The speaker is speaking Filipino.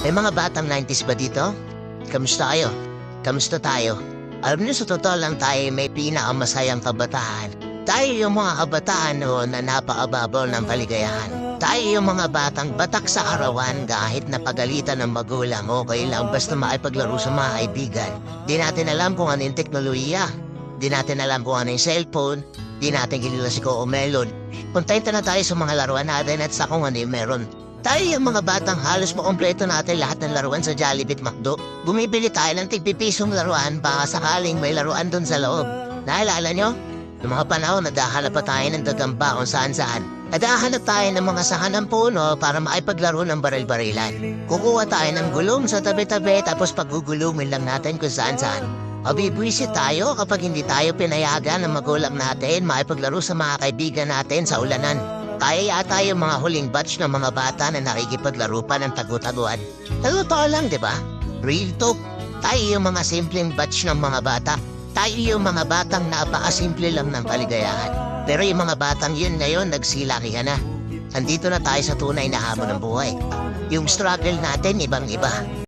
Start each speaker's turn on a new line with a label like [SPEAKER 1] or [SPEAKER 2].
[SPEAKER 1] May mga batang 90s ba dito? Kamusta kayo? Kamusta tayo? Alam niyo sa totoo lang tayo may pinakamasayang kabataan. Tayo yung mga kabataan noon na napakababaw ng kaligayahan. Tayo yung mga batang batak sa arawan kahit napagalitan ng magulang okay lang basta makipaglaro sa mga kaibigan. Di natin alam kung ano yung teknolohiya. Di natin alam kung ano yung cellphone. Di natin kilala si Coco Melon. Kontenta na tayo sa mga laruan natin at sa kung ano yung meron. Tayo yung mga batang halos makompleto natin lahat ng laruan sa Jollibee at McDo. Bumibili tayo ng tigpipisong laruan baka sakaling may laruan dun sa loob. Naalala nyo? Noong mga panahon, nadahanap pa tayo ng gagamba kung saan-saan. Nadahanap tayo ng mga sahan ng puno para makipaglaro ng baril-barilan. Kukuha tayo ng gulong sa tabi-tabi tapos pagugulumin lang natin kung saan-saan. Mabibwisit tayo kapag hindi tayo pinayagan ng magulang natin makipaglaro sa mga kaibigan natin sa ulanan. Kaya yata yung mga huling batch ng mga bata na nakikipaglaro pa ng tagu-taguan. Totoo lang, di ba? Real talk. Tayo yung mga simpleng batch ng mga bata. Tayo yung mga batang napakasimple lang ng kaligayahan. Pero yung mga batang yun ngayon, nagsilaki ka na. Andito na tayo sa tunay na hamon ng buhay. Yung struggle natin, ibang-iba.